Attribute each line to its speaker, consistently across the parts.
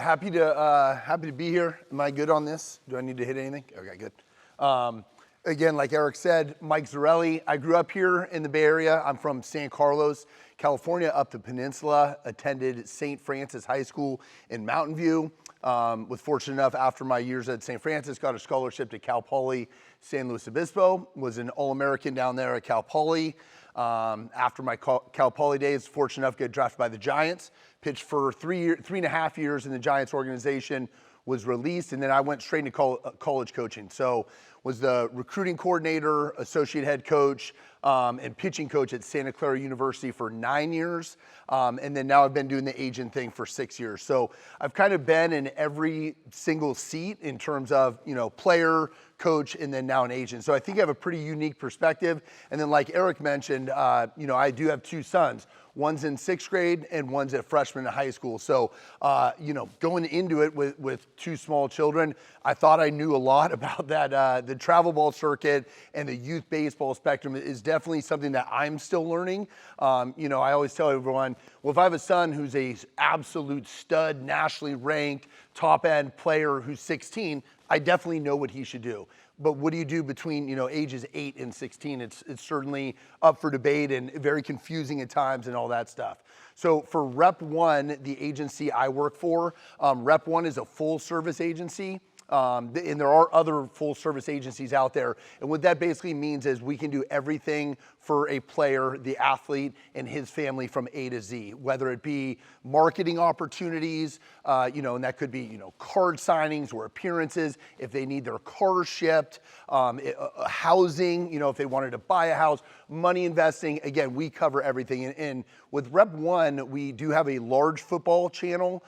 Speaker 1: happy to be here. Am I good on this? Do I need to hit anything? Okay, good. Again, like Eric said, Mike Zirelli. I grew up here in the Bay Area. I'm from San Carlos, California, up the peninsula. Attended St. Francis High School in Mountain View. Was fortunate enough after my years at St. Francis, got a scholarship to Cal Poly San Luis Obispo. Was an All-American down there at Cal Poly. After my Cal Poly days, fortunate enough to get drafted by the Giants. Pitched for 3.5 years in the Giants organization, was released, and then I went straight into college coaching. So was the recruiting coordinator, associate head coach, and pitching coach at Santa Clara University for 9 years. And then now I've been doing the agent thing for 6 years. So I've kind of been in every single seat in terms of, player, coach, and then now an agent. So I think I have a pretty unique perspective. And then like Eric mentioned, I do have two sons. One's in 6th grade and one's a freshman in high school. So, going into it with two small children, I thought I knew a lot about that. The travel ball circuit and the youth baseball spectrum is definitely something that I'm still learning. I always tell everyone, well, if I have a son who's a absolute stud, nationally ranked, top end player who's 16, I definitely know what he should do. But what do you do between, ages 8 and 16? It's certainly up for debate and very confusing at times and all that stuff. So for Rep 1, the agency I work for, Rep 1 is a full service agency. And there are other full service agencies out there. And what that basically means is we can do everything for a player, the athlete, and his family from A to Z, whether it be marketing opportunities, and that could be, card signings or appearances, if they need their car shipped, housing, if they wanted to buy a house, money investing. Again, we cover everything. And with Rep 1, we do have a large football channel,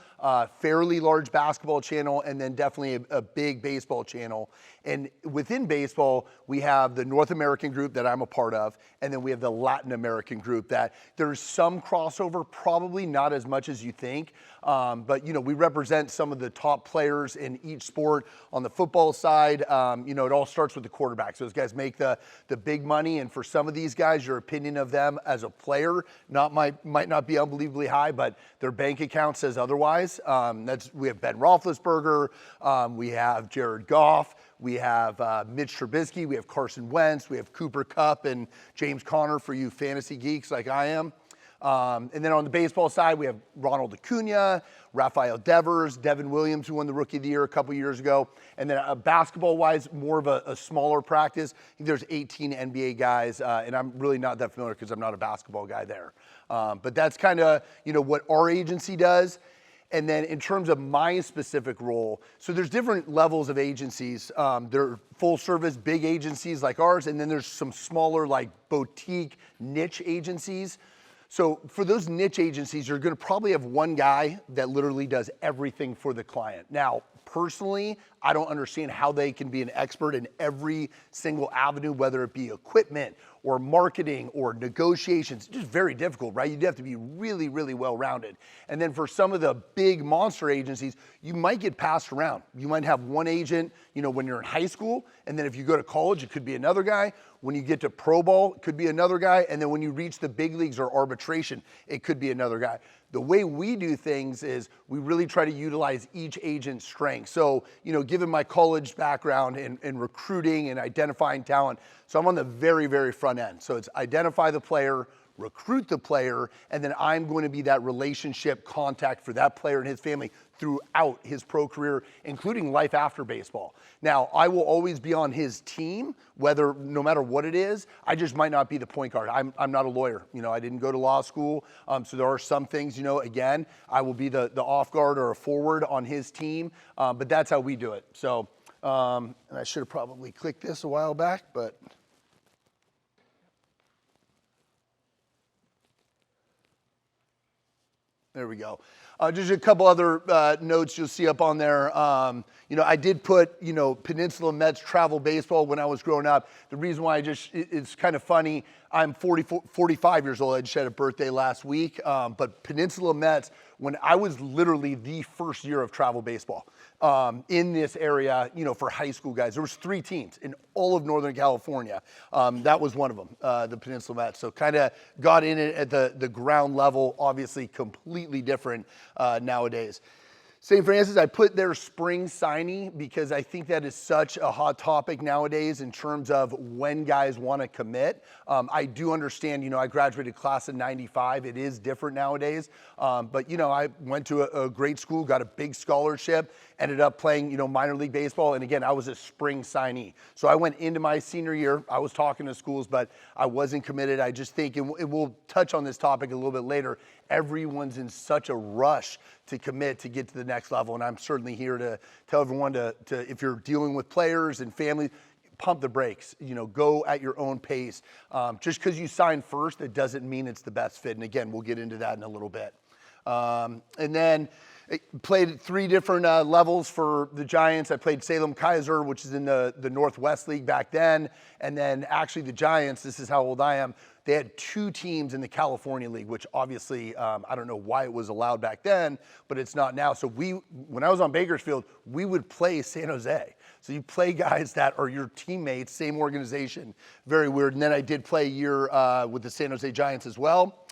Speaker 1: fairly large basketball channel, and then definitely a big baseball channel. And within baseball, we have the North American group that I'm a part of, and then we have the Latin American group that there's some crossover, probably not as much as you think. But, we represent some of the top players in each sport. On the football side, it all starts with the quarterback. So those guys make the big money. And for some of these guys, your opinion of them as a player might not be unbelievably high, but their bank account says otherwise. We have Ben Roethlisberger, we have Jared Goff, we have Mitch Trubisky, we have Carson Wentz, we have Cooper Kupp and James Conner for you fantasy geeks like I am. And then on the baseball side, we have Ronald Acuna, Rafael Devers, Devin Williams, who won the Rookie of the Year a couple years ago. And then basketball-wise, more of a smaller practice. I think there's 18 NBA guys, and I'm really not that familiar because I'm not a basketball guy there. But that's kind of, what our agency does. And then in terms of my specific role, so there's different levels of agencies. There are full service, big agencies like ours, and then there's some smaller like boutique niche agencies. So for those niche agencies, you're gonna probably have one guy that literally does everything for the client. Now, personally, I don't understand how they can be an expert in every single avenue, whether it be equipment or marketing or negotiations. It's just very difficult, right? You'd have to be really, really well-rounded. And then for some of the big monster agencies, you might get passed around. You might have one agent, when you're in high school, and then if you go to college, it could be another guy. When you get to pro ball, it could be another guy. And then when you reach the big leagues or arbitration, it could be another guy. The way we do things is we really try to utilize each agent's strengths. So, given my college background in recruiting and identifying talent, so I'm on the very, very front end. So it's identify the player, recruit the player, and then I'm going to be that relationship contact for that player and his family throughout his pro career, including life after baseball. Now, I will always be on his team, no matter what it is. I just might not be the point guard. I'm not a lawyer. I didn't go to law school. So there are some things, again, I will be the off guard or a forward on his team. But that's how we do it. So, and I should have probably clicked this a while back, but. There we go. Just a couple other notes you'll see up on there. I did put, Peninsula Mets travel baseball when I was growing up. The reason why it's kind of funny, I'm 45 years old. I just had a birthday last week. But Peninsula Mets, when I was literally the first year of travel baseball in this area, for high school guys, there was 3 teams in all of Northern California. That was one of them, the Peninsula Mets. So kind of got in it at the ground level, obviously completely different nowadays. St. Francis, I put their spring signee because I think that is such a hot topic nowadays in terms of when guys want to commit. I do understand, I graduated class of 95. It is different nowadays. But, I went to a great school, got a big scholarship, ended up playing, minor league baseball. And again, I was a spring signee. So I went into my senior year. I was talking to schools, but I wasn't committed. I just think, and we'll touch on this topic a little bit later, everyone's in such a rush to commit to get to the next level. And I'm certainly here to tell everyone to if you're dealing with players and family, pump the brakes, go at your own pace. Just because you sign first, it doesn't mean it's the best fit. And again, we'll get into that in a little bit. And then played 3 different levels for the Giants. I played Salem Kaiser, which is in the Northwest League back then. And then actually the Giants, this is how old I am, they had 2 teams in the California League, which obviously, I don't know why it was allowed back then, but it's not now. So when I was on Bakersfield, we would play San Jose. So you play guys that are your teammates, same organization. Very weird. And then I did play a year with the San Jose Giants as well.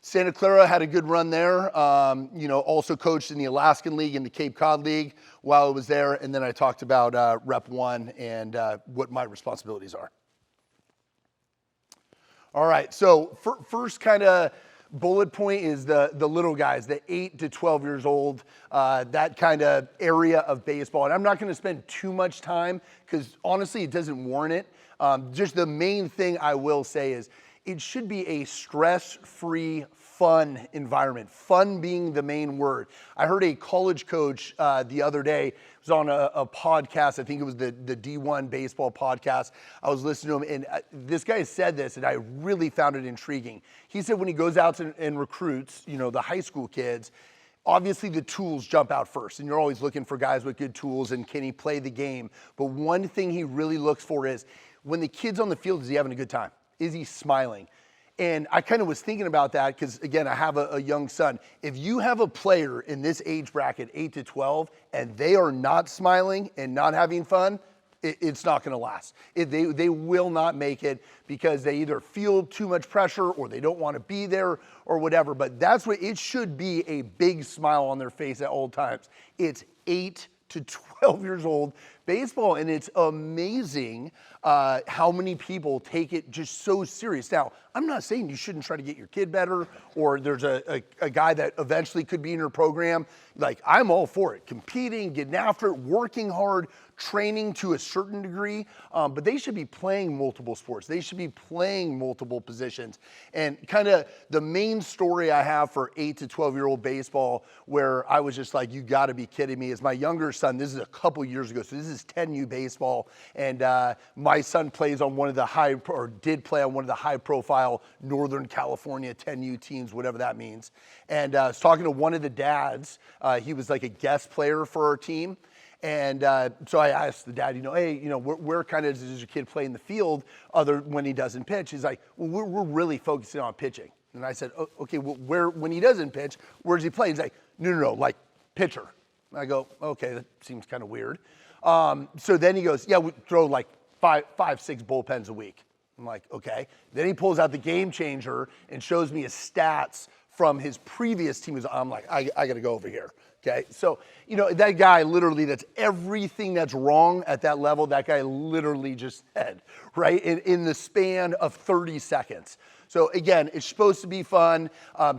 Speaker 1: Santa Clara had a good run there. Also coached in the Alaskan League and the Cape Cod League while I was there. And then I talked about Rep 1 and what my responsibilities are. All right, so first kind of bullet point is the little guys, the 8 to 12 years old, that kind of area of baseball. And I'm not going to spend too much time because honestly, it doesn't warrant it. Just the main thing I will say is it should be a stress-free, fun environment. Fun being the main word. I heard a college coach the other day, it was on a podcast, I think it was the D1 baseball podcast. I was listening to him, and this guy said this, and I really found it intriguing. He said when he goes out and recruits, the high school kids, obviously the tools jump out first, and you're always looking for guys with good tools, and can he play the game? But one thing he really looks for is when the kid's on the field, is he having a good time? Is he smiling? And I kind of was thinking about that because, again, I have a young son. If you have a player in this age bracket, 8 to 12, and they are not smiling and not having fun, it's not going to last. They will not make it because they either feel too much pressure or they don't want to be there or whatever. But that's what it should be, a big smile on their face at all times. It's 8 to 12 years old baseball, and it's amazing how many people take it just so serious. Now, I'm not saying you shouldn't try to get your kid better, or there's a guy that eventually could be in your program. Like, I'm all for it. Competing, getting after it, working hard, training to a certain degree, but they should be playing multiple sports. They should be playing multiple positions. And kind of the main story I have for 8 to 12-year-old baseball where I was just like, you got to be kidding me, is my younger son. This is a couple years ago, so this is 10U baseball, and my son plays on one of the did play on one of the high-profile Northern California 10U teams, whatever that means. And I was talking to one of the dads. He was like a guest player for our team. And so I asked the dad, hey, where kind of does your kid play in the field other when he doesn't pitch? He's like, well, we're really focusing on pitching. And I said, okay, well, when he doesn't pitch, where does he play? He's like, no, like pitcher. And I go, okay, that seems kind of weird. So then he goes, yeah, we throw like five, 6 bullpens a week. I'm like, okay. Then he pulls out the Game Changer and shows me his stats from his previous team. I'm like, I got to go over here. Okay, so, that guy literally, that's everything that's wrong at that level, that guy literally just said, right, in the span of 30 seconds. So again, it's supposed to be fun.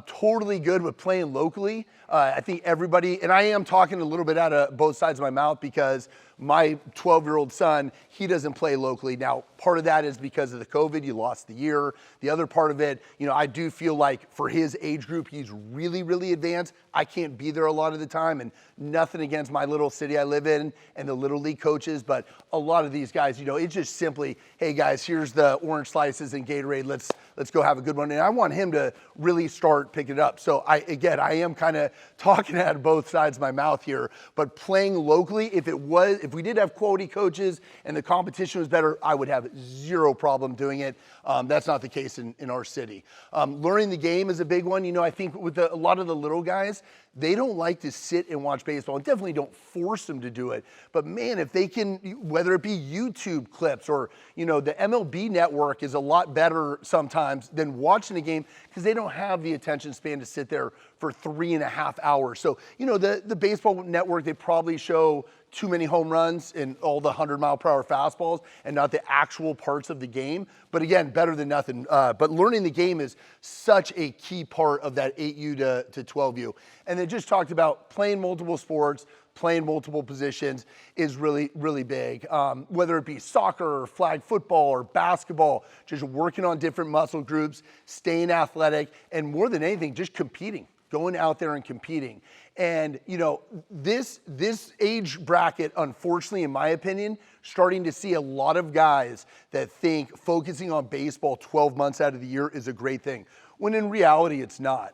Speaker 1: Totally good with playing locally. I think everybody, and I am talking a little bit out of both sides of my mouth because my 12-year-old son, he doesn't play locally. Now, part of that is because of the COVID, you lost the year. The other part of it, I do feel like for his age group, he's really, really advanced. I can't be there a lot of the time, and nothing against my little city I live in and the Little League coaches, but a lot of these guys, it's just simply, hey guys, here's the orange slices and Gatorade, let's go have a good one. And I want him to really start picking it up. So I am kind of talking out of both sides of my mouth here, but playing locally, if if we did have quality coaches and the competition was better, I would have zero problem doing it. That's not the case in our city. Learning the game is a big one. I think with a lot of the little guys, they don't like to sit and watch baseball, and definitely don't force them to do it. But man, if they can, whether it be YouTube clips or, the MLB network is a lot better sometimes than watching the game, because they don't have the attention span to sit there for 3.5 hours. So, the baseball network, they probably show too many home runs and all the 100-mile-per-hour fastballs and not the actual parts of the game. But again, better than nothing. But learning the game is such a key part of that 8U to 12U. And then just talked about playing multiple sports, playing multiple positions is really, really big. Whether it be soccer or flag football or basketball, just working on different muscle groups, staying athletic, and more than anything, just competing, going out there and competing. And, this age bracket, unfortunately, in my opinion, starting to see a lot of guys that think focusing on baseball 12 months out of the year is a great thing, when in reality, it's not.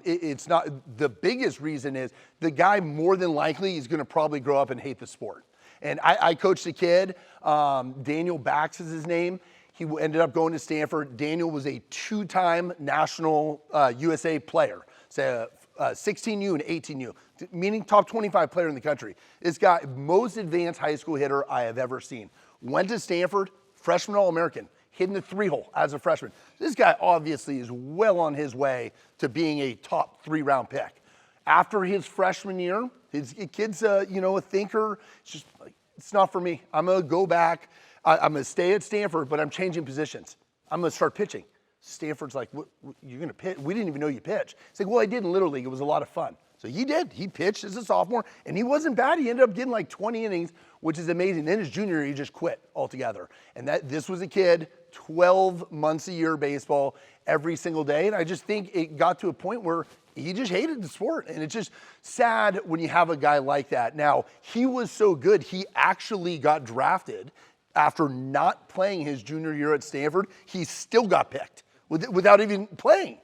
Speaker 1: It's not. The biggest reason is the guy more than likely is going to probably grow up and hate the sport. And I coached a kid, Daniel Bax is his name. He ended up going to Stanford. Daniel was a 2-time national USA player. So 16U and 18U, meaning top 25 player in the country. This guy, most advanced high school hitter I have ever seen. Went to Stanford, freshman All-American, hitting the 3-hole as a freshman. This guy obviously is well on his way to being a top 3-round pick. After his freshman year, his kid's a thinker. It's just like, it's not for me. I'm gonna go back. I'm gonna stay at Stanford, but I'm changing positions. I'm gonna start pitching. Stanford's like, what, you're going to pitch? We didn't even know you pitch. He's like, well, I did in Little League. It was a lot of fun. So he did. He pitched as a sophomore, and he wasn't bad. He ended up getting like 20 innings, which is amazing. Then his junior year, he just quit altogether. And this was a kid, 12 months a year baseball every single day. And I just think it got to a point where he just hated the sport. And it's just sad when you have a guy like that. Now, he was so good, he actually got drafted after not playing his junior year at Stanford. He still got picked without even playing.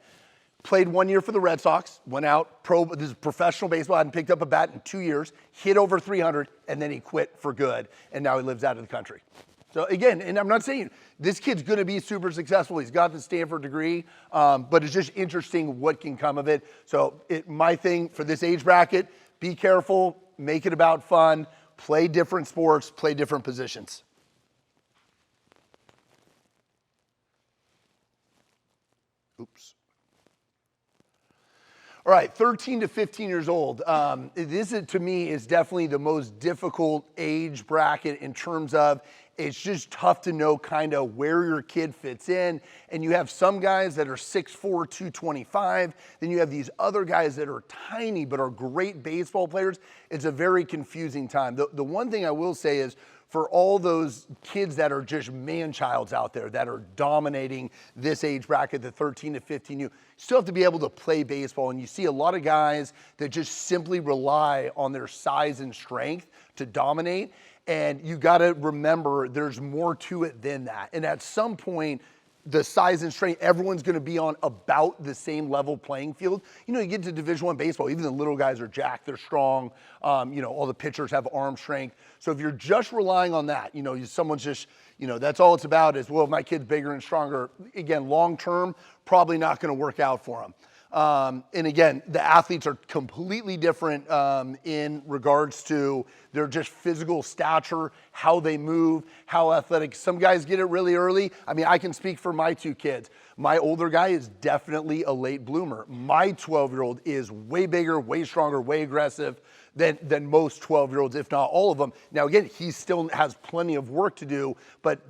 Speaker 1: Played 1 year for the Red Sox, went out, this is professional baseball, hadn't picked up a bat in 2 years, hit over 300, and then he quit for good, and now he lives out of the country. So again, and I'm not saying this kid's gonna be super successful, he's got the Stanford degree, but it's just interesting what can come of it. So my thing for this age bracket, be careful, make it about fun, play different sports, play different positions. Oops. All right, 13 to 15 years old. This, to me, is definitely the most difficult age bracket in terms of it's just tough to know kind of where your kid fits in. And you have some guys that are 6'4", 225. Then you have these other guys that are tiny but are great baseball players. It's a very confusing time. The one thing I will say is, for all those kids that are just man-childs out there that are dominating this age bracket, the 13 to 15, you still have to be able to play baseball. And you see a lot of guys that just simply rely on their size and strength to dominate. And you got to remember there's more to it than that. And at some point, the size and strength, everyone's going to be on about the same level playing field. You get to Division I baseball, even the little guys are jacked, they're strong. All the pitchers have arm strength. So if you're just relying on that, someone's just, that's all it's about is, well, if my kid's bigger and stronger, again, long term, probably not going to work out for them. And again, the athletes are completely different in regards to their just physical stature, how they move, how athletic. Some guys get it really early. I mean, I can speak for my 2 kids. My older guy is definitely a late bloomer. My 12-year-old is way bigger, way stronger, way aggressive than most 12-year-olds, if not all of them. Now, again, he still has plenty of work to do, but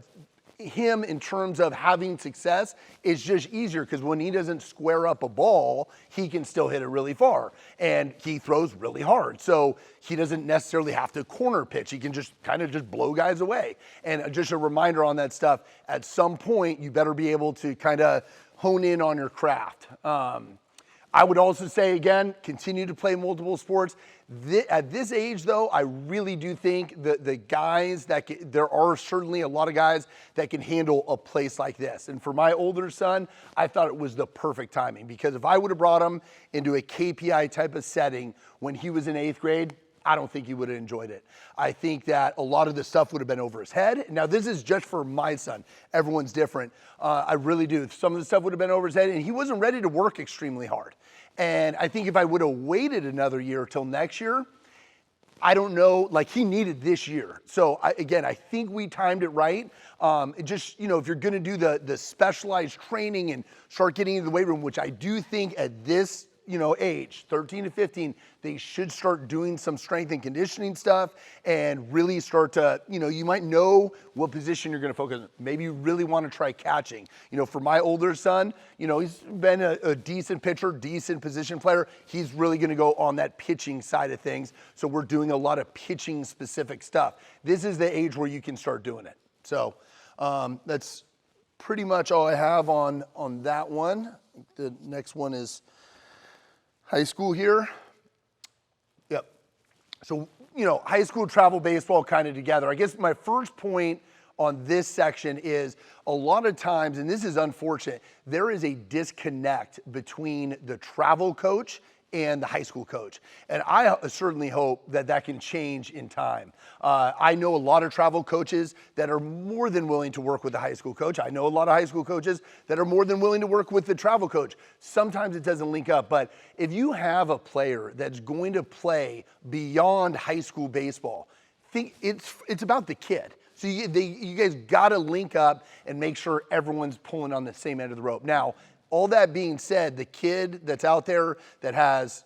Speaker 1: him in terms of having success is just easier because when he doesn't square up a ball, he can still hit it really far and he throws really hard. So he doesn't necessarily have to corner pitch. He can just kind of just blow guys away. And just a reminder on that stuff, at some point you better be able to kind of hone in on your craft. I would also say, again, continue to play multiple sports. At this age, though, I really do think that the guys there are certainly a lot of guys that can handle a place like this. And for my older son, I thought it was the perfect timing because if I would have brought him into a KPI type of setting when he was in 8th grade, I don't think he would have enjoyed it. I think that a lot of the stuff would have been over his head. Now, this is just for my son. Everyone's different. I really do. Some of the stuff would have been over his head, and he wasn't ready to work extremely hard. And I think if I would have waited another year till next year, I don't know, like he needed this year. So again, I think we timed it right. Just, if you're gonna do the specialized training and start getting into the weight room, which I do think at this, age, 13 to 15, they should start doing some strength and conditioning stuff and really start to, you might know what position you're gonna focus on. Maybe you really wanna try catching. For my older son, he's been a decent pitcher, decent position player. He's really gonna go on that pitching side of things. So we're doing a lot of pitching specific stuff. This is the age where you can start doing it. So that's pretty much all I have on that one. The next one is high school here. Yep. So, high school travel baseball kind of together. I guess my first point on this section is a lot of times, and this is unfortunate, there is a disconnect between the travel coach and the high school coach. And I certainly hope that can change in time. I know a lot of travel coaches that are more than willing to work with the high school coach. I know a lot of high school coaches that are more than willing to work with the travel coach. Sometimes it doesn't link up, but if you have a player that's going to play beyond high school baseball, think it's about the kid. So you guys gotta link up and make sure everyone's pulling on the same end of the rope. Now, all that being said, the kid that's out there that has,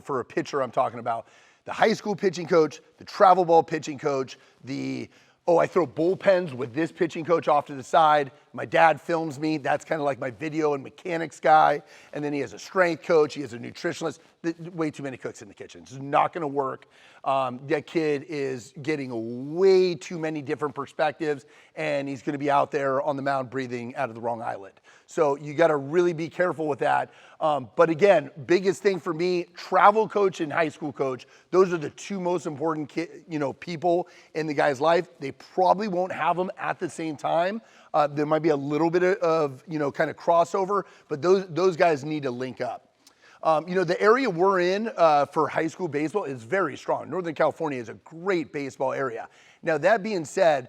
Speaker 1: for a pitcher I'm talking about, the high school pitching coach, the travel ball pitching coach, I throw bullpens with this pitching coach off to the side. My dad films me. That's kind of like my video and mechanics guy. And then he has a strength coach. He has a nutritionist. Way too many cooks in the kitchen. It's not going to work. That kid is getting way too many different perspectives, and he's going to be out there on the mound breathing out of the wrong eyelid. So you got to really be careful with that. But again, biggest thing for me, travel coach and high school coach, those are the two most important people in the guy's life. They probably won't have them at the same time. There might be a little bit of, kind of crossover, but those guys need to link up. The area we're in for high school baseball is very strong. Northern California is a great baseball area. Now, that being said,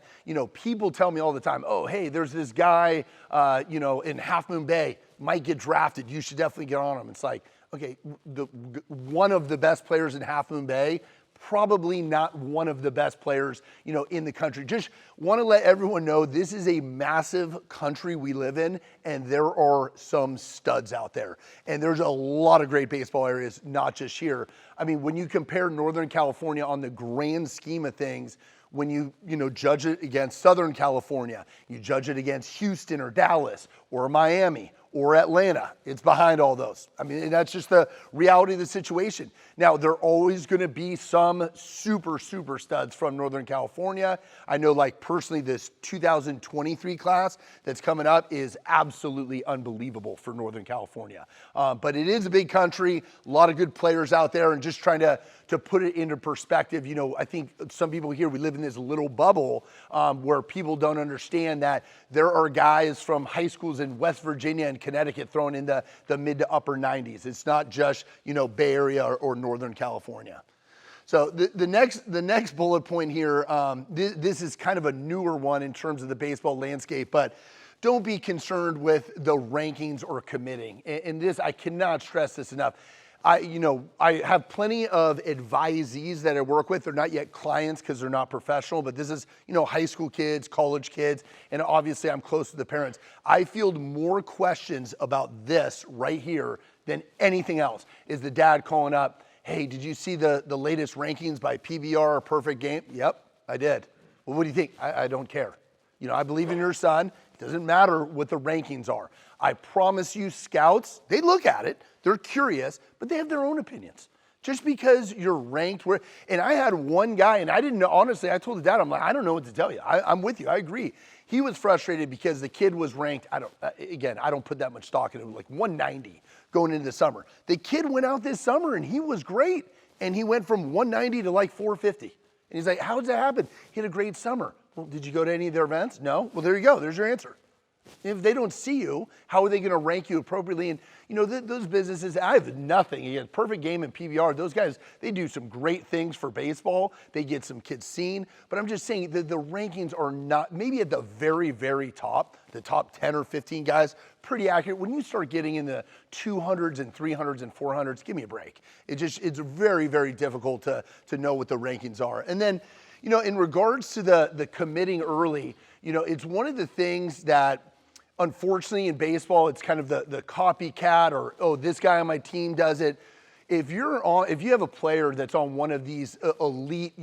Speaker 1: people tell me all the time, oh, hey, there's this guy, in Half Moon Bay, might get drafted. You should definitely get on him. It's like, okay, one of the best players in Half Moon Bay, probably not one of the best players, in the country. Just want to let everyone know this is a massive country we live in, and there are some studs out there. And there's a lot of great baseball areas, not just here. I mean, when you compare Northern California on the grand scheme of things, when you judge it against Southern California, you judge it against Houston or Dallas or Miami or Atlanta, it's behind all those. I mean, that's just the reality of the situation. Now, there are always gonna be some super studs from Northern California. I know, like, personally, this 2023 class that's coming up is absolutely unbelievable for Northern California. But it is a big country, a lot of good players out there, and just trying to put it into perspective, I think some people here, we live in this little bubble where people don't understand that there are guys from high schools in West Virginia and Connecticut thrown in the mid to upper 90s. It's not just, Bay Area or Northern California. So the next bullet point here, this is kind of a newer one in terms of the baseball landscape, but don't be concerned with the rankings or committing. And this, I cannot stress this enough. I have plenty of advisees that I work with. They're not yet clients because they're not professional, but this is, high school kids, college kids, and obviously I'm close to the parents. I field more questions about this right here than anything else. Is the dad calling up, hey, did you see the latest rankings by PBR or Perfect Game? Yep, I did. Well, what do you think? I don't care. I believe in your son. It doesn't matter what the rankings are. I promise you, scouts, they look at it. They're curious, but they have their own opinions. Just because you're ranked where, and I had one guy, and I didn't know, honestly, I told the dad, I'm like, I don't know what to tell you. I'm with you, I agree. He was frustrated because the kid was ranked, I don't put that much stock in it, like 190 going into the summer. The kid went out this summer and he was great. And he went from 190 to like 450. And he's like, how did that happen? He had a great summer. Well, did you go to any of their events? No? Well, there you go, there's your answer. If they don't see you, how are they going to rank you appropriately? And those businesses, I have nothing against Perfect Game and PBR. Those guys, they do some great things for baseball. They get some kids seen. But I'm just saying that the rankings are not, maybe at the very, very top, the top 10 or 15 guys, pretty accurate. When you start getting in the 200s and 300s and 400s, give me a break. It's very, very difficult to know what the rankings are. And then, in regards to the committing early, it's one of the things that, unfortunately, in baseball, it's kind of the copycat or, oh, this guy on my team does it. If you have a player that's on one of these elite,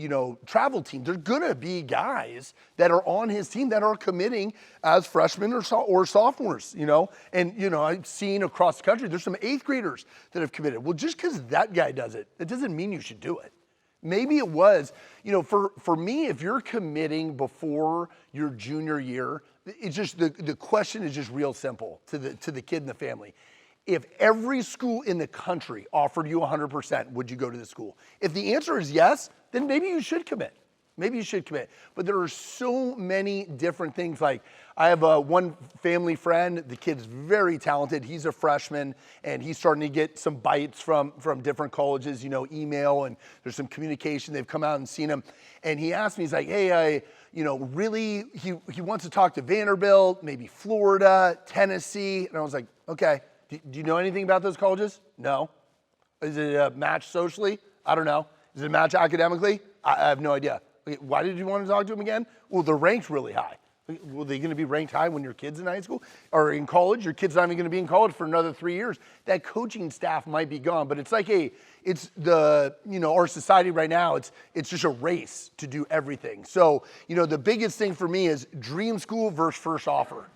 Speaker 1: travel teams, there's gonna be guys that are on his team that are committing as freshmen or sophomores, And, I've seen across the country, there's some 8th graders that have committed. Well, just because that guy does it, it doesn't mean you should do it. Maybe it was, for me, if you're committing before your junior year, it's just the question is just real simple to the kid and the family. If every school in the country offered you 100%, would you go to the school? If the answer is yes, then maybe you should commit. Maybe you should commit. But there are so many different things. Like I have one family friend, the kid's very talented. He's a freshman and he's starting to get some bites from different colleges, email, and there's some communication. They've come out and seen him. And he asked me, he's like, hey, really, he wants to talk to Vanderbilt, maybe Florida, Tennessee. And I was like, okay, do you know anything about those colleges? No. Is it a match socially? I don't know. Is it a match academically? I have no idea. Why did you want to talk to him again? Well, they're ranked really high. Well, they're going to be ranked high when your kid's in high school or in college. Your kid's not even going to be in college for another 3 years. That coaching staff might be gone, but it's like our society right now, it's just a race to do everything. So, the biggest thing for me is dream school versus first offer.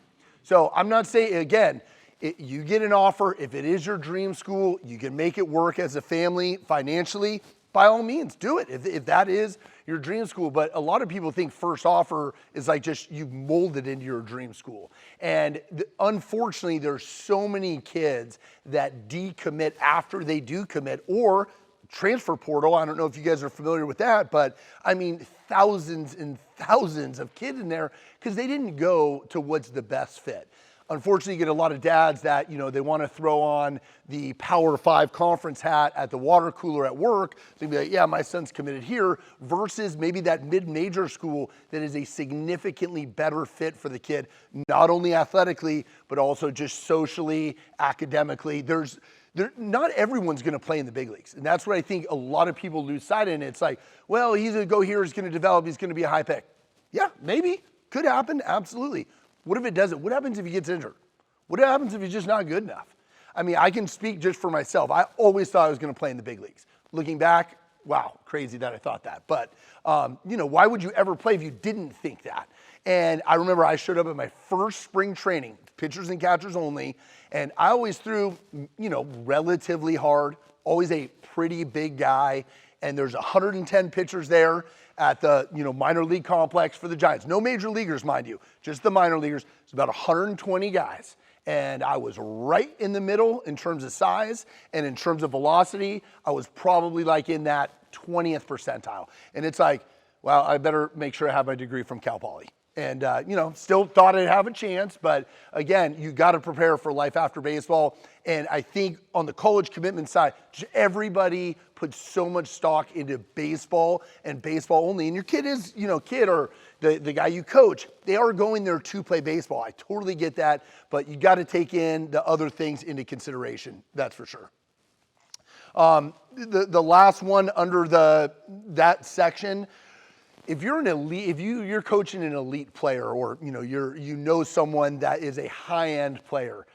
Speaker 1: So I'm not saying, again, you get an offer, if it is your dream school, you can make it work as a family financially, by all means, do it if that is your dream school. But a lot of people think first offer is like just you mold it into your dream school. And unfortunately, there's so many kids that decommit after they do commit, or transfer portal. I don't know if you guys are familiar with that, but I mean, thousands and thousands of kids in there because they didn't go to what's the best fit. Unfortunately, you get a lot of dads that, they want to throw on the Power 5 conference hat at the water cooler at work. So they'd be like, yeah, my son's committed here, versus maybe that mid-major school that is a significantly better fit for the kid, not only athletically, but also just socially, academically. Not everyone's going to play in the big leagues. And that's what I think a lot of people lose sight in. It's like, well, he's going to go here, he's going to develop, he's going to be a high pick. Yeah, maybe. Could happen, absolutely. What if it doesn't? What happens if he gets injured? What happens if he's just not good enough? I mean, I can speak just for myself. I always thought I was going to play in the big leagues. Looking back, wow, crazy that I thought that. But, why would you ever play if you didn't think that? And I remember I showed up at my first spring training, pitchers and catchers only, and I always threw, relatively hard, always a pretty big guy, and there's 110 pitchers there at the minor league complex for the Giants. No major leaguers, mind you, just the minor leaguers. It's about 120 guys. And I was right in the middle in terms of size, and in terms of velocity, I was probably like in that 20th percentile. And it's like, well, I better make sure I have my degree from Cal Poly. And, still thought I'd have a chance. But again, you got to prepare for life after baseball. And I think on the college commitment side, everybody puts so much stock into baseball and baseball only. And your kid is, kid or the guy you coach, they are going there to play baseball. I totally get that. But you got to take in the other things into consideration. That's for sure. The last one under that section, if you're an elite, if you're coaching an elite player, or someone that is a high-end player,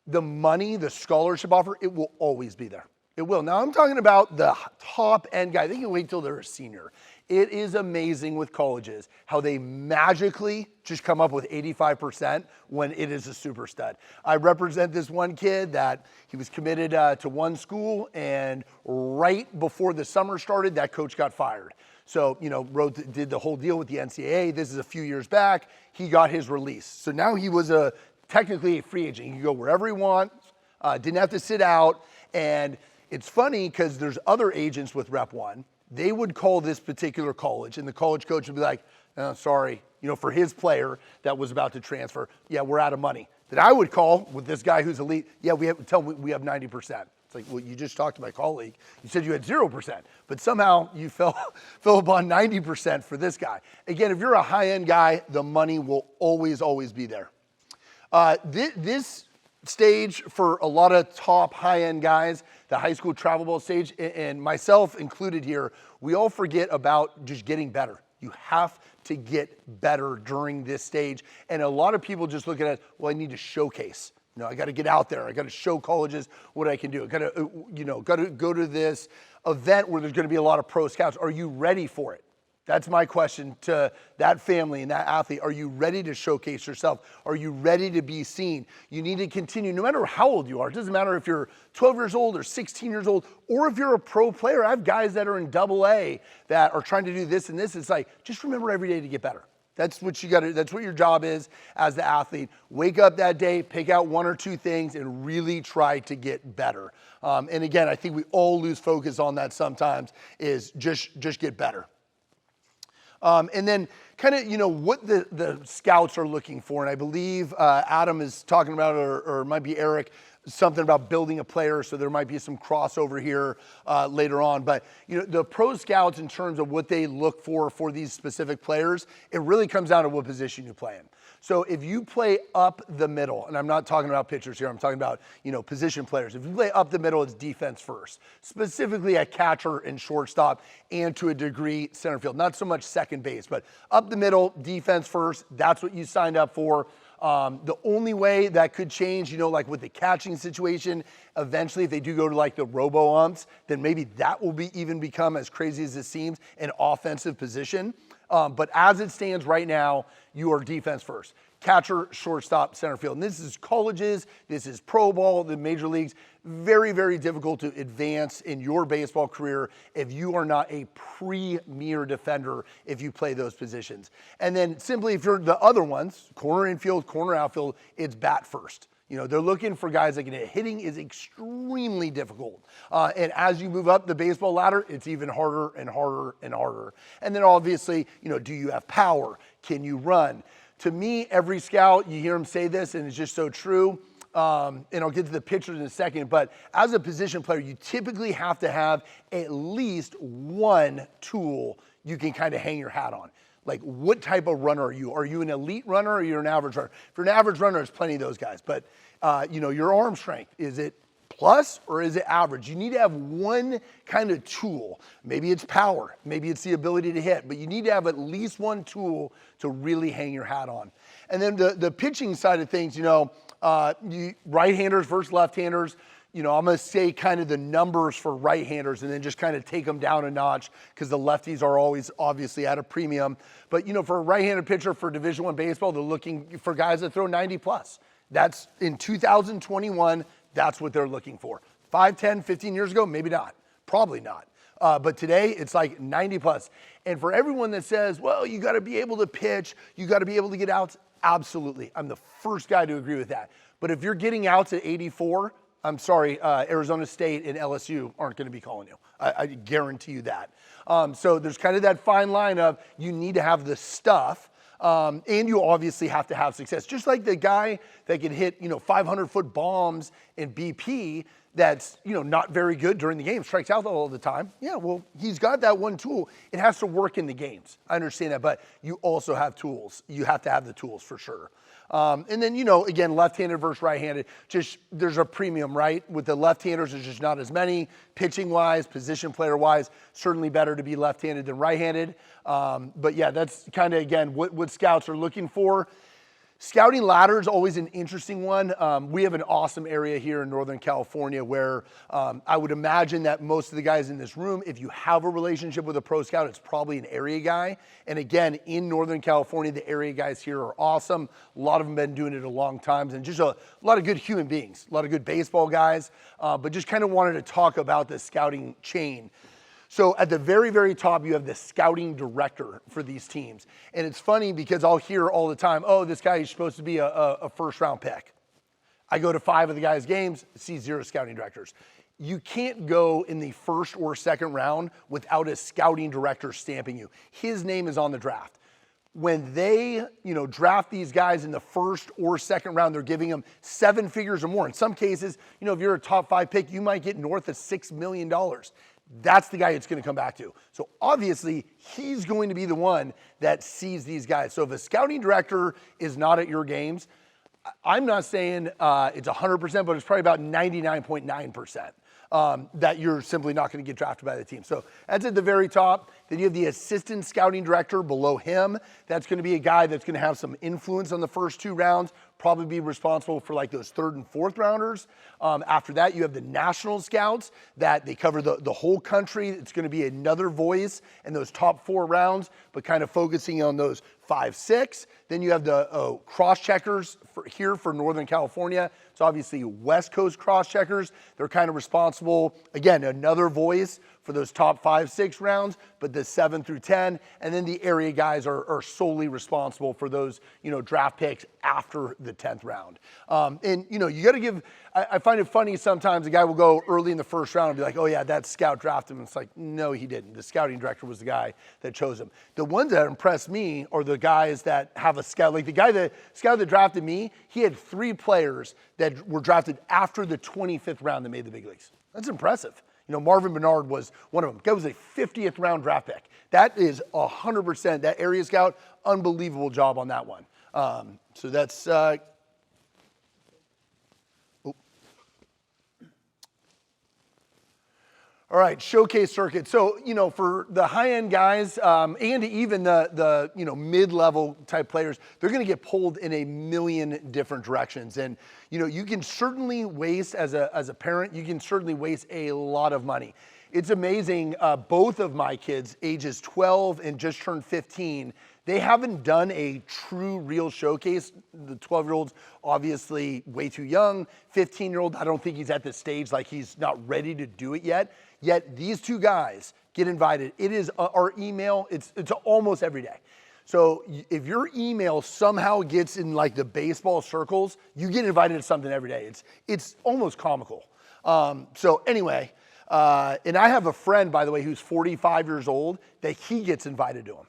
Speaker 1: the money, the scholarship offer, it will always be there. It will. Now I'm talking about the top-end guy. They can wait till they're a senior. It is amazing with colleges how they magically just come up with 85% when it is a super stud. I represent this one kid that he was committed to one school, and right before the summer started, that coach got fired. So, did the whole deal with the NCAA. This is a few years back. He got his release. So now he was technically a free agent. He could go wherever he wants, didn't have to sit out. And it's funny because there's other agents with Rep 1. They would call this particular college, and the college coach would be like, Sorry, for his player that was about to transfer, yeah, we're out of money. That I would call with this guy who's elite, yeah, we have 90%. It's like, well, you just talked to my colleague. You said you had 0%, but somehow you fell upon 90% for this guy. Again, if you're a high-end guy, the money will always be there. This stage for a lot of top high-end guys, the high school travel ball stage, and myself included here, we all forget about just getting better. You have to get better during this stage. And a lot of people just look at it, well, I need to showcase. I got to get out there. I got to show colleges what I can do. I got to, go to this event where there's going to be a lot of pro scouts. Are you ready for it? That's my question to that family and that athlete. Are you ready to showcase yourself? Are you ready to be seen? You need to continue, no matter how old you are. It doesn't matter if you're 12 years old or 16 years old, or if you're a pro player. I have guys that are in AA that are trying to do this and this. It's like, just remember every day to get better. That's what that's what your job is as the athlete. Wake up that day, pick out one or two things, and really try to get better. And again, I think we all lose focus on that sometimes, is just get better. And then kind of, what the scouts are looking for. And I believe Adam is talking about, or it might be Eric, something about building a player. So there might be some crossover here later on. But, the pro scouts, in terms of what they look for these specific players, it really comes down to what position you play in. So if you play up the middle, and I'm not talking about pitchers here, I'm talking about, position players. If you play up the middle, it's defense first, specifically at catcher and shortstop, and to a degree center field. Not so much second base, but up the middle, defense first. That's what you signed up for. The only way that could change, like with the catching situation, eventually if they do go to like the robo-umps, then maybe that will even become, as crazy as it seems, an offensive position. But as it stands right now, you are defense first. Catcher, shortstop, center field. And this is colleges, this is pro ball, the major leagues. Very, very difficult to advance in your baseball career if you are not a premier defender if you play those positions. And then simply if you're the other ones, corner infield, corner outfield, it's bat first. They're looking for guys that can hit. Hitting is extremely difficult. And as you move up the baseball ladder, it's even harder and harder and harder. And then obviously, do you have power? Can you run? To me, every scout, you hear them say this, and it's just so true. And I'll get to the pitchers in a second, but as a position player, you typically have to have at least one tool you can kind of hang your hat on. Like, what type of runner are you? Are you an elite runner or are you an average runner? If you're an average runner, there's plenty of those guys. But, your arm strength, is it plus or is it average? You need to have one kind of tool. Maybe it's power. Maybe it's the ability to hit. But you need to have at least one tool to really hang your hat on. And then the pitching side of things, right-handers versus left-handers. I'm going to say kind of the numbers for right-handers and then just kind of take them down a notch because the lefties are always obviously at a premium. But, for a right-handed pitcher for Division I baseball, they're looking for guys that throw 90 plus. That's in 2021, that's what they're looking for. 5, 10, 15 years ago, maybe not. Probably not. But today, it's like 90 plus. And for everyone that says, well, you got to be able to pitch, you got to be able to get outs, absolutely. I'm the first guy to agree with that. But if you're getting outs at 84, I'm sorry, Arizona State and LSU aren't going to be calling you. I guarantee you that. So there's kind of that fine line of you need to have the stuff, and you obviously have to have success. Just like the guy that can hit 500-foot bombs in BP that's not very good during the game, strikes out all the time. Yeah, well, he's got that one tool. It has to work in the games. I understand that, but you also have tools. You have to have the tools for sure. And then, again, left-handed versus right-handed, just there's a premium, right? With the left-handers, there's just not as many. Pitching-wise, position player-wise, certainly better to be left-handed than right-handed. But yeah, that's kind of, again, what scouts are looking for. Scouting ladder is always an interesting one. We have an awesome area here in Northern California where I would imagine that most of the guys in this room, if you have a relationship with a pro scout, it's probably an area guy. And again, in Northern California, the area guys here are awesome. A lot of them have been doing it a long time, and just a lot of good human beings, a lot of good baseball guys, but just kind of wanted to talk about the scouting chain. So at the very, very top, you have the scouting director for these teams. And it's funny because I'll hear all the time, oh, this guy is supposed to be a first-round pick. I go to 5 of the guys' games, see 0 scouting directors. You can't go in the first or second round without a scouting director stamping you. His name is on the draft. when they, draft these guys in the first or second round, they're giving them 7 figures or more. In some cases, if you're a top 5 pick, you might get north of $6 million. That's the guy it's going to come back to. So obviously, he's going to be the one that sees these guys. So if a scouting director is not at your games, I'm not saying it's 100%, but it's probably about 99.9%. That you're simply not going to get drafted by the team. So that's at the very top. Then you have the assistant scouting director below him. That's going to be a guy that's going to have some influence on the first 2 rounds, probably be responsible for like those 3rd and 4th rounders. After that, you have the national scouts that they cover the whole country. It's going to be another voice in those top 4 rounds, but kind of focusing on those 5, 6. Then you have the cross-checkers here for Northern California. It's obviously West Coast cross-checkers. They're kind of responsible, again, another voice for those top 5, 6 rounds, but the 7 through 10. And then the area guys are solely responsible for those, draft picks after the 10th round. And, you got to give, I find it funny sometimes a guy will go early in the first round and be like, oh yeah, that scout drafted him. It's like, no, he didn't. The scouting director was the guy that chose him. The ones that impressed me are the guys that have a scout. Like the scout that drafted me, he had 3 players that were drafted after the 25th round that made the big leagues. That's impressive. Marvin Bernard was one of them. That was a 50th round draft pick. That is 100%. That area scout, unbelievable job on that one. So that's, all right, showcase circuit. So, for the high-end guys and even the mid-level type players, they're going to get pulled in a million different directions. And, you can certainly waste, as a parent, you can certainly waste a lot of money. It's amazing, both of my kids, ages 12 and just turned 15, they haven't done a true, real showcase. The 12-year-old's obviously way too young. 15-year-old, I don't think he's at the stage, like he's not ready to do it yet. Yet these 2 guys get invited. It is our email. It's almost every day. So if your email somehow gets in like the baseball circles, you get invited to something every day. It's almost comical. So anyway, and I have a friend, by the way, who's 45 years old, that he gets invited to him.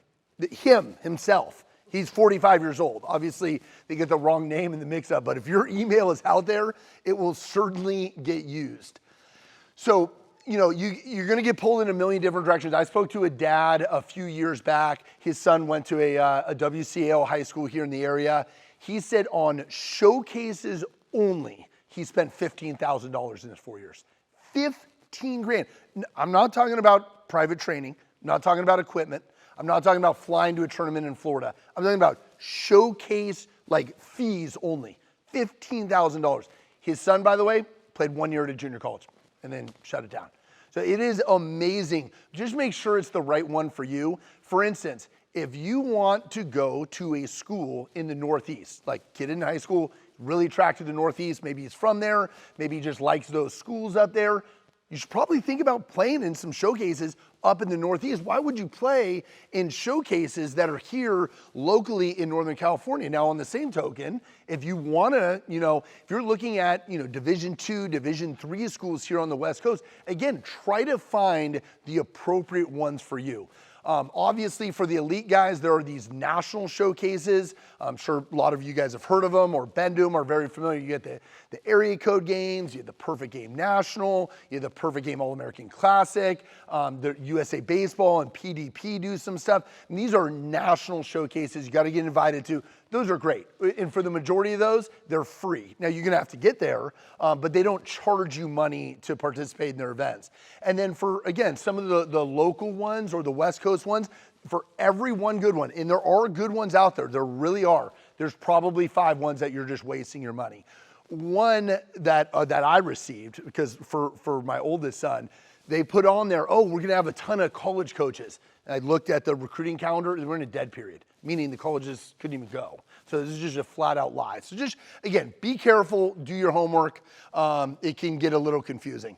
Speaker 1: Himself. He's 45 years old. Obviously, they get the wrong name in the mix-up, but if your email is out there, it will certainly get used. So, you're going to get pulled in a million different directions. I spoke to a dad a few years back. His son went to a WCAO high school here in the area. He said on showcases only, he spent $15,000 in his 4 years. 15 grand. I'm not talking about private training. I'm not talking about equipment. I'm not talking about flying to a tournament in Florida. I'm talking about showcase, like fees only. $15,000. His son, by the way, played 1 year at a junior college and then shut it down. So it is amazing. Just make sure it's the right one for you. For instance, if you want to go to a school in the Northeast, like kid in high school, really attracted to the Northeast, maybe he's from there, maybe he just likes those schools up there, you should probably think about playing in some showcases up in the Northeast. Why would you play in showcases that are here locally in Northern California? Now, on the same token, if you want to, if you're looking at, Division II, Division III schools here on the West Coast, again, try to find the appropriate ones for you. Obviously, for the elite guys, there are these national showcases. I'm sure a lot of you guys have heard of them or been to them, are very familiar. You get the area code games, you have the Perfect Game National, you have the Perfect Game All-American Classic, the USA Baseball and PDP do some stuff. And these are national showcases you got to get invited to. Those are great. And for the majority of those, they're free. Now, you're going to have to get there, but they don't charge you money to participate in their events. And then for, again, some of the local ones or the West Coast ones, for every one good one, and there are good ones out there, there really are, there's probably 5 ones that you're just wasting your money. One that I received, because for my oldest son, they put on there, oh, we're going to have a ton of college coaches. And I looked at the recruiting calendar, and we're in a dead period, meaning the colleges couldn't even go. So this is just a flat out lie. So just, again, be careful, do your homework. It can get a little confusing.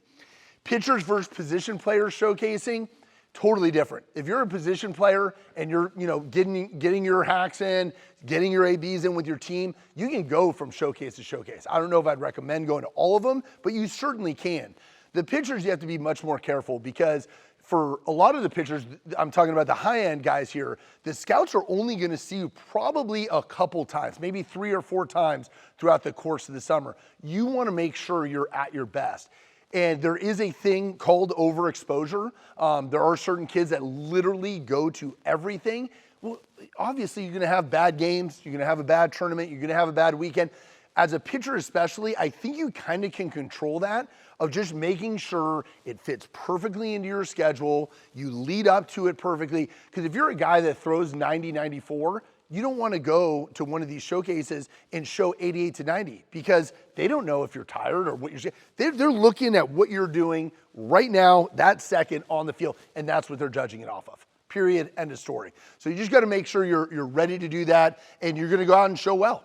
Speaker 1: Pitchers versus position players showcasing, totally different. If you're a position player and you're, getting your hacks in, getting your ABs in with your team, you can go from showcase to showcase. I don't know if I'd recommend going to all of them, but you certainly can. The pitchers, you have to be much more careful because for a lot of the pitchers, I'm talking about the high-end guys here, the scouts are only going to see you probably a couple times, maybe 3 or 4 times throughout the course of the summer. You want to make sure you're at your best. And there is a thing called overexposure. There are certain kids that literally go to everything. Well, obviously you're going to have bad games. You're going to have a bad tournament. You're going to have a bad weekend. As a pitcher especially, I think you kind of can control that of just making sure it fits perfectly into your schedule. You lead up to it perfectly. Because if you're a guy that throws 90, 94, you don't want to go to one of these showcases and show 88 to 90 because they don't know if you're tired or what you're saying. They're looking at what you're doing right now, that second on the field, and that's what they're judging it off of. Period, end of story. So you just got to make sure you're ready to do that and you're going to go out and show well.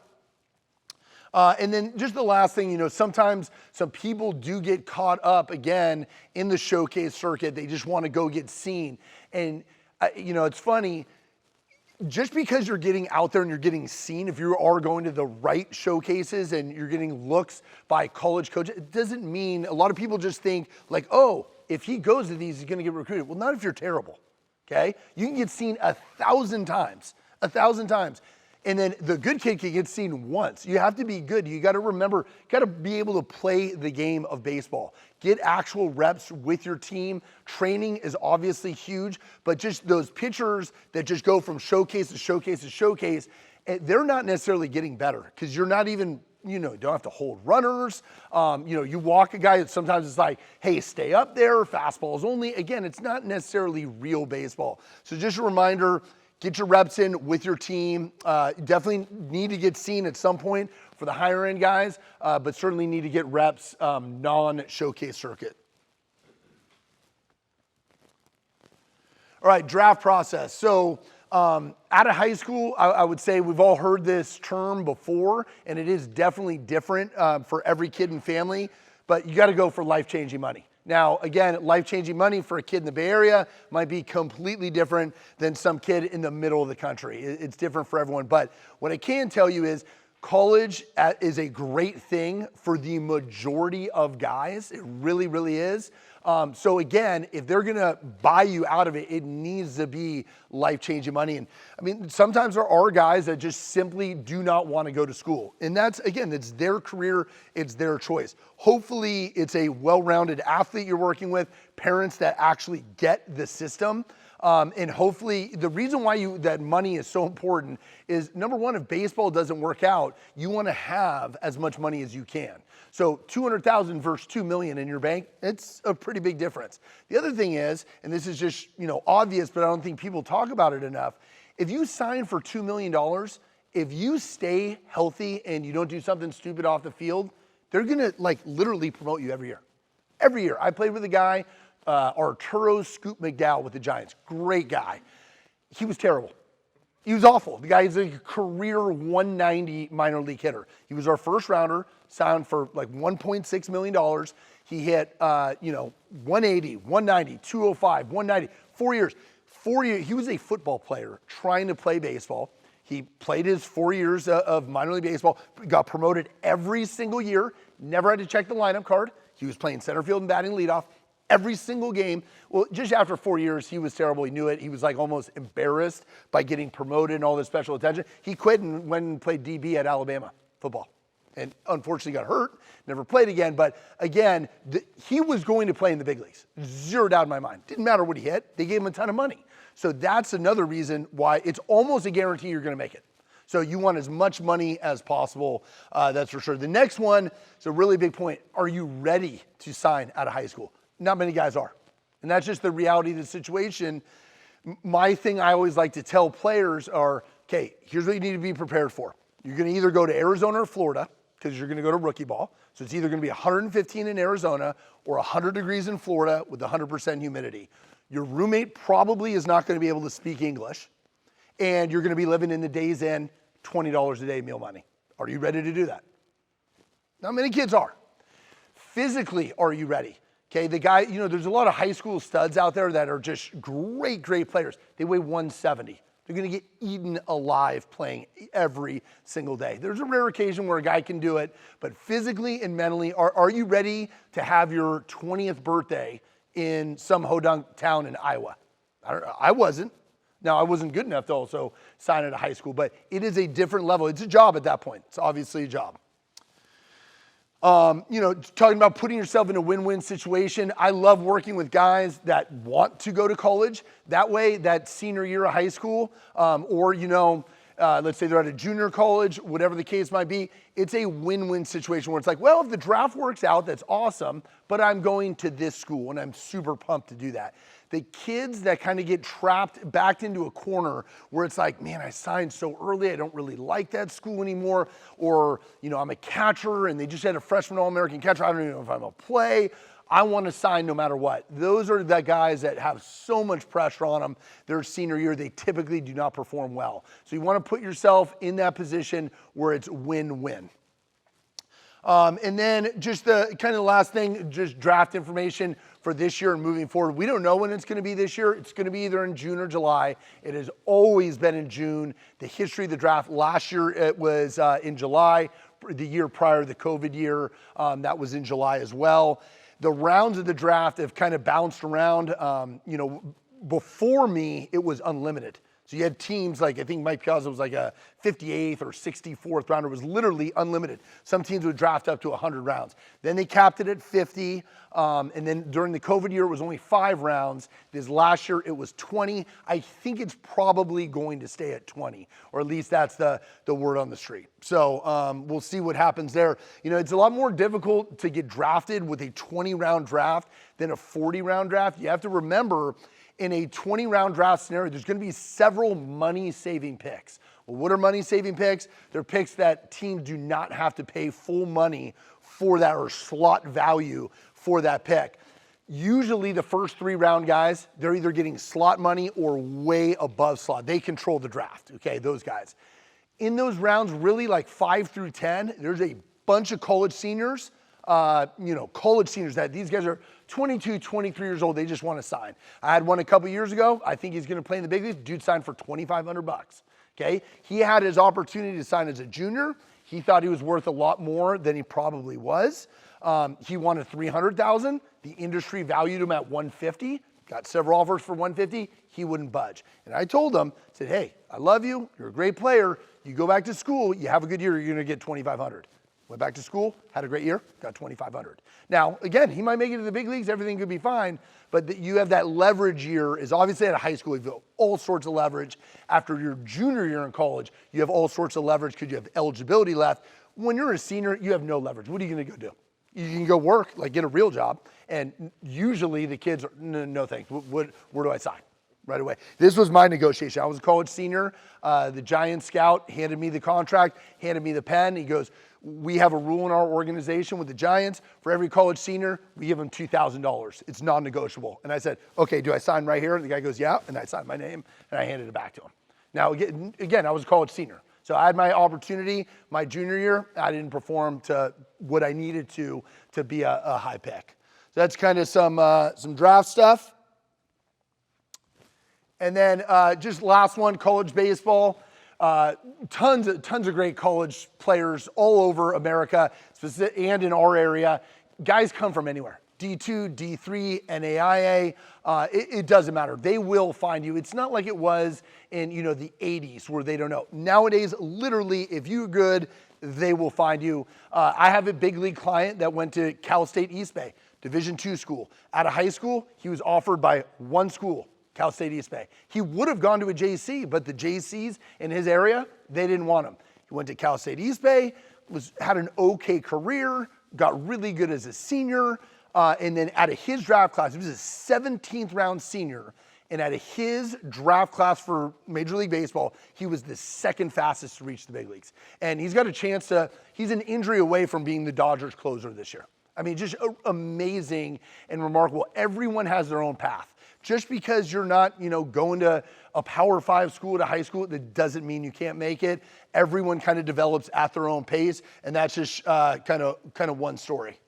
Speaker 1: And then just the last thing, sometimes some people do get caught up again in the showcase circuit. They just want to go get seen. And, it's funny, just because you're getting out there and you're getting seen, if you are going to the right showcases and you're getting looks by college coaches, it doesn't mean, a lot of people just think like, oh, if he goes to these, he's going to get recruited. Well, not if you're terrible, okay? You can get seen 1,000 times, 1,000 times. And then the good kid can get seen once. You have to be good. You got to remember, got to be able to play the game of baseball. Get actual reps with your team. Training is obviously huge, but just those pitchers that just go from showcase to showcase to showcase, they're not necessarily getting better because you're not even, don't have to hold runners. You walk a guy that sometimes it's like, hey, stay up there, fastballs only. Again, it's not necessarily real baseball. So just a reminder, get your reps in with your team. Definitely need to get seen at some point for the higher end guys, but certainly need to get reps non-showcase circuit. All right, draft process. So out of high school, I would say we've all heard this term before, and it is definitely different for every kid and family, but you got to go for life-changing money. Now, again, life-changing money for a kid in the Bay Area might be completely different than some kid in the middle of the country. It's different for everyone. But what I can tell you is college is a great thing for the majority of guys. It really, really is. So again, if they're going to buy you out of it, it needs to be life-changing money. And I mean, sometimes there are guys that just simply do not want to go to school. And that's, again, it's their career, it's their choice. Hopefully it's a well-rounded athlete you're working with, parents that actually get the system. And hopefully the reason why that money is so important is, number one, if baseball doesn't work out, you want to have as much money as you can. So 200,000 versus 2 million in your bank, it's a pretty big difference. The other thing is, and this is just, obvious, but I don't think people talk about it enough. If you sign for $2 million, if you stay healthy and you don't do something stupid off the field, they're going to literally promote you every year. Every year. I played with a guy, Arturo Scoop McDowell with the Giants. Great guy. He was terrible. He was awful. The guy is a career 190 minor league hitter. He was our first rounder, signed for $1.6 million. He hit, 180, 190, 205, 190, 4 years. 4 years. He was a football player trying to play baseball. He played his 4 years of minor league baseball, got promoted every single year, never had to check the lineup card. He was playing center field and batting leadoff every single game. Well, just after 4 years, he was terrible. He knew it. He was almost embarrassed by getting promoted and all this special attention. He quit and went and played DB at Alabama football. And unfortunately got hurt, never played again. But again, he was going to play in the big leagues. Zero doubt in my mind. Didn't matter what he hit. They gave him a ton of money. So that's another reason why it's almost a guarantee you're going to make it. So you want as much money as possible, that's for sure. The next one is a really big point. Are you ready to sign out of high school? Not many guys are. And that's just the reality of the situation. My thing I always like to tell players are, okay, here's what you need to be prepared for. You're going to either go to Arizona or Florida because you're going to go to rookie ball. So it's either going to be 115 in Arizona or 100 degrees in Florida with 100% humidity. Your roommate probably is not going to be able to speak English. And you're going to be living in the Days Inn, $20 a day meal money. Are you ready to do that? Not many kids are. Physically, are you ready? Okay, the guy, there's a lot of high school studs out there that are just great, great players. They weigh 170. They're going to get eaten alive playing every single day. There's a rare occasion where a guy can do it, but physically and mentally, are you ready to have your 20th birthday in some hodunk town in Iowa. I wasn't. Now, I wasn't good enough to also sign at a high school, but it is a different level. It's a job at that point. It's obviously a job. Talking about putting yourself in a win-win situation. I love working with guys that want to go to college. That way, that senior year of high school, let's say they're at a junior college, whatever the case might be, it's a win-win situation where it's like, well, if the draft works out, that's awesome, but I'm going to this school and I'm super pumped to do that. The kids that kind of get backed into a corner where it's like, man, I signed so early, I don't really like that school anymore, or, I'm a catcher and they just had a freshman All-American catcher, I don't even know if I'm a play. I want to sign no matter what. Those are the guys that have so much pressure on them their senior year, they typically do not perform well. So you want to put yourself in that position where it's win-win. And then just the kind of the last thing, just draft information for this year and moving forward. We don't know when it's going to be this year. It's going to be either in June or July. It has always been in June. The history of the draft last year, it was in July. The year prior, the COVID year, that was in July as well. The rounds of the draft have kind of bounced around. Before me, it was unlimited. So you had teams like, I think Mike Piazza was like a 58th or 64th rounder. It was literally unlimited. Some teams would draft up to 100 rounds. Then they capped it at 50. And then during the COVID year, it was only 5 rounds. This last year, it was 20. I think it's probably going to stay at 20, or at least that's the word on the street. So we'll see what happens there. It's a lot more difficult to get drafted with a 20-round draft than a 40-round draft. You have to remember, in a 20-round draft scenario, there's going to be several money-saving picks. Well, what are money-saving picks? They're picks that teams do not have to pay full money for that, or slot value for that pick. Usually the first 3-round guys, they're either getting slot money or way above slot. They control the draft, okay, those guys. In those rounds, really like 5 through 10, there's a bunch of college seniors, college seniors that these guys are 22, 23 years old. They just want to sign. I had one a couple years ago. I think he's going to play in the big leagues. Dude signed for $2,500. Okay. He had his opportunity to sign as a junior. He thought he was worth a lot more than he probably was. He wanted $300,000. The industry valued him at $150. Got several offers for $150. He wouldn't budge. And I told him, said, hey, I love you. You're a great player. You go back to school. You have a good year. You're going to get $2,500. Went back to school, had a great year, got $2,500. Now, again, he might make it to the big leagues, everything could be fine, but you have that leverage year. Is obviously at a high school, you have all sorts of leverage. After your junior year in college, you have all sorts of leverage because you have eligibility left. When you're a senior, you have no leverage. What are you going to go do? You can go work, like get a real job, and usually the kids are, no thanks, where do I sign? Right away. This was my negotiation. I was a college senior. The Giants scout handed me the contract, handed me the pen. He goes, we have a rule in our organization with the Giants. For every college senior, we give them $2,000. It's non-negotiable. And I said, okay, do I sign right here? And the guy goes, yeah. And I signed my name and I handed it back to him. Now, again, I was a college senior. So I had my opportunity my junior year. I didn't perform to what I needed to be a high pick. So that's kind of some draft stuff. And then just last one, college baseball. Tons of great college players all over America and in our area. Guys come from anywhere. D2, D3, NAIA, it doesn't matter. They will find you. It's not like it was in the 80s where they don't know. Nowadays, literally, if you're good, they will find you. I have a big league client that went to Cal State East Bay, Division II school. Out of high school, he was offered by one school, Cal State East Bay. He would have gone to a JC, but the JCs in his area, they didn't want him. He went to Cal State East Bay, had an okay career, got really good as a senior, and then out of his draft class, he was a 17th round senior, and out of his draft class for Major League Baseball, he was the second fastest to reach the big leagues. And he's got a chance he's an injury away from being the Dodgers closer this year. I mean, just amazing and remarkable. Everyone has their own path. Just because you're not, going to a Power 5 school to high school, that doesn't mean you can't make it. Everyone kind of develops at their own pace, and that's just kind of one story.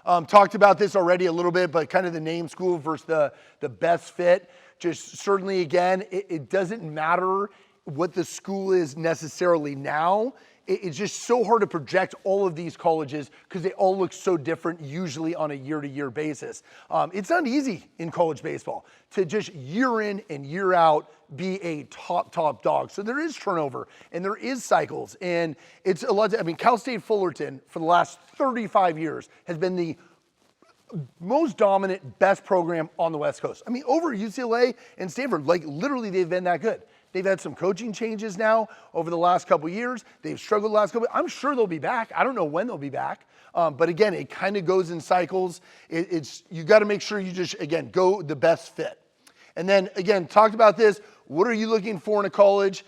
Speaker 1: Talked about this already a little bit, but kind of the name school versus the best fit. Just certainly, again, it doesn't matter what the school is necessarily now. it's just so hard to project all of these colleges because they all look so different, usually on a year-to-year basis. It's not easy in college baseball to just year in and year out be a top dog. So there is turnover and there is cycles, and it's a lot. I mean, Cal State Fullerton for the last 35 years has been the most dominant, best program on the West Coast. I mean, over UCLA and Stanford, like literally they've been that good. They've had some coaching changes now over the last couple of years. They've struggled the last couple. I'm sure they'll be back. I don't know when they'll be back. But again, it kind of goes in cycles. You got to make sure you just, again, go the best fit. And then again, talked about this. What are you looking for in a college?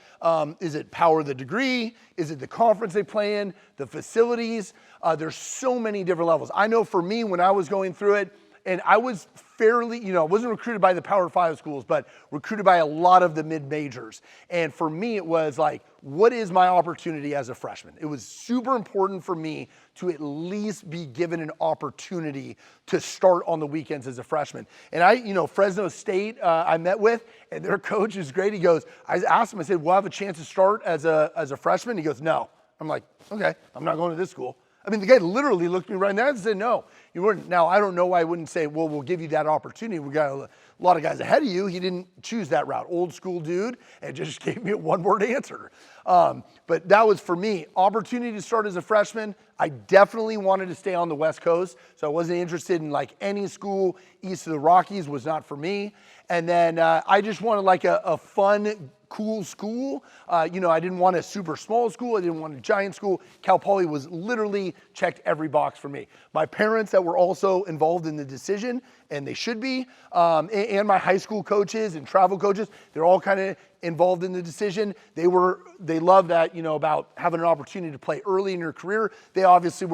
Speaker 1: Is it power of the degree? Is it the conference they play in? The facilities? There's so many different levels. I know for me, when I was going through it, and I was fairly, I wasn't recruited by the Power 5 schools, but recruited by a lot of the mid-majors. And for me, it was like, what is my opportunity as a freshman? It was super important for me to at least be given an opportunity to start on the weekends as a freshman. And Fresno State, I met with, and their coach is great. He goes, I asked him, I said, we'll have a chance to start as a freshman? He goes, no. I'm like, okay, I'm not going to this school. I mean, the guy literally looked me right in the eye and said, no, you wouldn't. Now, I don't know why I wouldn't say, well, we'll give you that opportunity. We got a lot of guys ahead of you. He didn't choose that route. Old school dude, and just gave me a one-word answer. But that was, for me, opportunity to start as a freshman. I definitely wanted to stay on the West Coast, so I wasn't interested in like any school east of the Rockies was not for me. And then I just wanted like a fun, cool school. I didn't want a super small school. I didn't want a giant school. Cal Poly was literally checked every box for me. My parents that were also involved in the decision, and they should be, and my high school coaches and travel coaches, they're all kind of involved in the decision. They love that, about having an opportunity to play early in your career. They obviously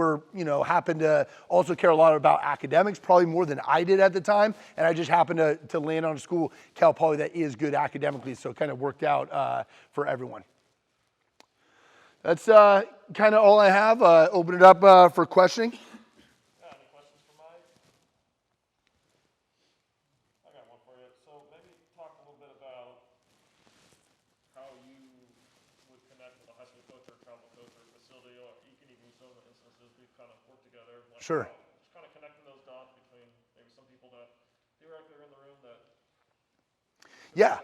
Speaker 1: happened to also care a lot about academics, probably more than I did at the time. And I just happened to land on a school, Cal Poly, that is good academically. So it kind of worked out for everyone. That's kind of all I have. Open it up for questioning. Sure.
Speaker 2: Just kind of connecting those dots between maybe some people that theoretically are in the room that.
Speaker 1: Yeah.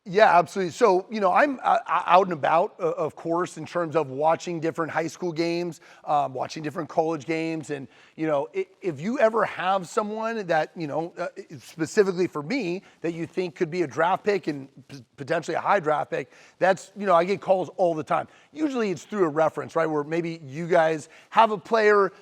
Speaker 1: Yeah, absolutely. So, I'm out and about, of course, in terms of watching different high school games, watching different college games. And, if you ever have someone that, specifically for me, that you think could be a draft pick and potentially a high draft pick, that's, I get calls all the time. Usually it's through a reference, right? Where maybe you guys have a player,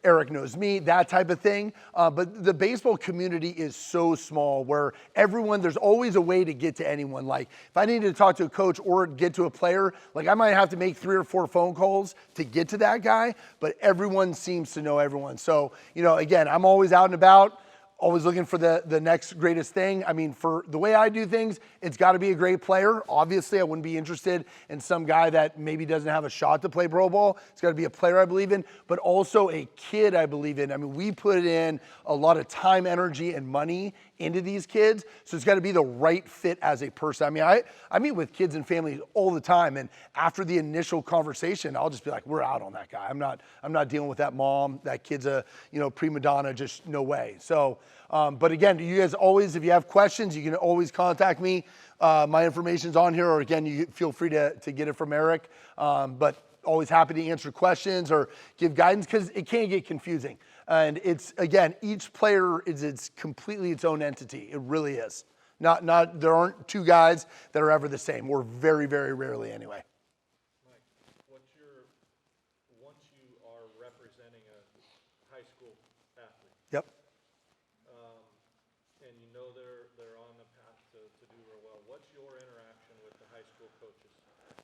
Speaker 1: Eric knows me, that type of thing. But the baseball community is so small where there's always a way to get to anyone. Like if I needed to talk to a coach or get to a player, like I might have to make 3 or 4 phone calls to get to that guy, but everyone seems to know everyone. So, again, I'm always out and about, always looking for the next greatest thing. I mean, for the way I do things, it's got to be a great player. Obviously, I wouldn't be interested in some guy that maybe doesn't have a shot to play pro ball. It's got to be a player I believe in, but also a kid I believe in. I mean, we put in a lot of time, energy, and money into these kids, so it's got to be the right fit as a person. I mean, I meet with kids and families all the time, and after the initial conversation, I'll just be like, we're out on that guy. I'm not dealing with that mom. That kid's a prima donna. Just no way. So, but again, you guys always, if you have questions, you can always contact me. My information's on here, or again, you feel free to get it from Eric. But always happy to answer questions or give guidance because it can get confusing. And it's, again, each player it's completely its own entity. It really is. There aren't 2 guys that are ever the same, or very, very rarely anyway.
Speaker 2: Mike, once you are representing a high school athlete.
Speaker 1: Yep.
Speaker 2: And they're on the path to do real well, what's your interaction with the high school coaches?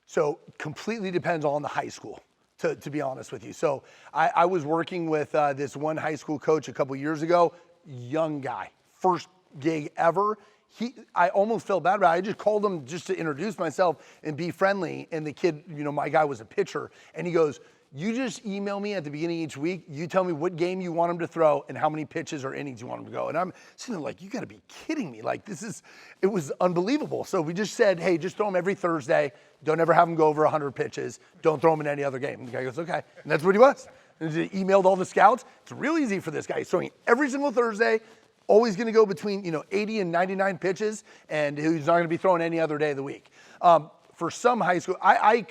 Speaker 1: So completely depends on the high school, to be honest with you. So I was working with this one high school coach a couple years ago, young guy, first gig ever. I almost felt bad about it. I just called him just to introduce myself and be friendly. And the kid, my guy was a pitcher. And he goes, You just email me at the beginning of each week. You tell me what game you want him to throw and how many pitches or innings you want him to go. And I'm sitting there like, you got to be kidding me. Like, it was unbelievable. So we just said, hey, just throw him every Thursday. Don't ever have him go over 100 pitches. Don't throw him in any other game. And the guy goes, okay. And that's what he was. And he emailed all the scouts. It's real easy for this guy. He's throwing every single Thursday. Always going to go between 80 and 99 pitches, and he's not going to be throwing any other day of the week. For some high school, I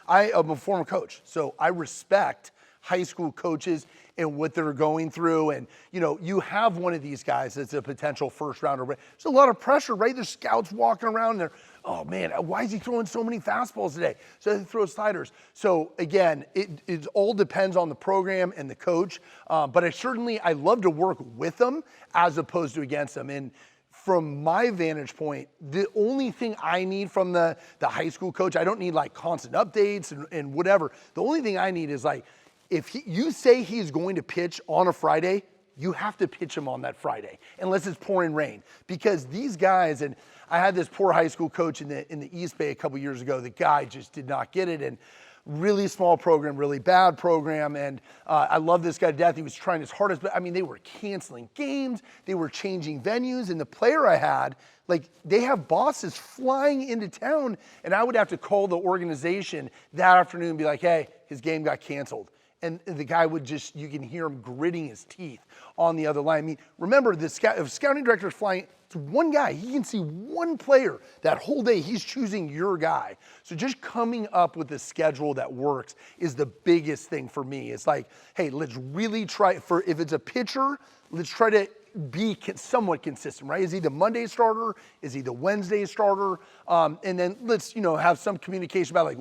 Speaker 1: am a former coach, so I respect high school coaches and what they're going through. And, you have one of these guys that's a potential first rounder. There's a lot of pressure, right? There's scouts walking around and they're, oh man, why is he throwing so many fastballs today? So he throws sliders. So again, it all depends on the program and the coach. But I love to work with them as opposed to against them. And from my vantage point, the only thing I need from the high school coach, I don't need like constant updates and whatever. The only thing I need is like, if you say he's going to pitch on a Friday, you have to pitch him on that Friday, unless it's pouring rain. Because these guys, and I had this poor high school coach in the East Bay a couple years ago, the guy just did not get it. And really small program, really bad program. And I love this guy to death. He was trying his hardest, but I mean, they were canceling games. They were changing venues. And the player I had, like, they have bosses flying into town, and I would have to call the organization that afternoon and be like, hey, his game got canceled. And the guy would just, you can hear him gritting his teeth on the other line. I mean, remember, if scouting director is flying, it's one guy. He can see one player that whole day. He's choosing your guy. So just coming up with a schedule that works is the biggest thing for me. It's like, hey, let's really try, if it's a pitcher, let's try to be somewhat consistent, right? Is he the Monday starter? Is he the Wednesday starter? And then let's, have some communication about like,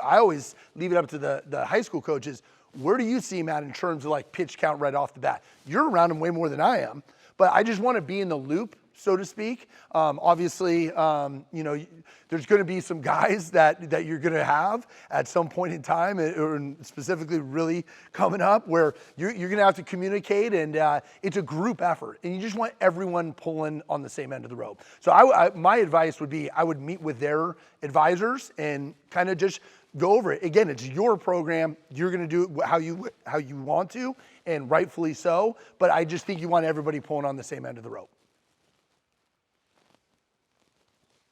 Speaker 1: I always leave it up to the high school coaches. Where do you see him at in terms of like pitch count right off the bat? You're around him way more than I am, but I just want to be in the loop, so to speak. Obviously, there's going to be some guys that you're going to have at some point in time, or specifically really coming up, where you're going to have to communicate, and it's a group effort, and you just want everyone pulling on the same end of the rope. So my advice would be I would meet with their advisors and kind of just go over it. Again, it's your program. You're going to do it how you want to, and rightfully so. But I just think you want everybody pulling on the same end of the rope.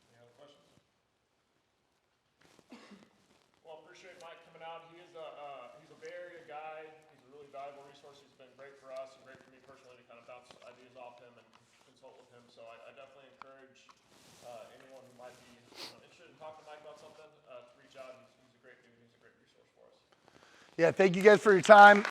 Speaker 2: Any other questions? Well, appreciate Mike coming out. He's a Bay Area guy. He's a really valuable resource. He's been great for us and great for me personally to kind of bounce ideas off him and consult with him. So I definitely encourage anyone who might be interested in talking to Mike about something to reach out. He's a great dude. He's a great resource for us.
Speaker 1: Yeah, thank you guys for your time.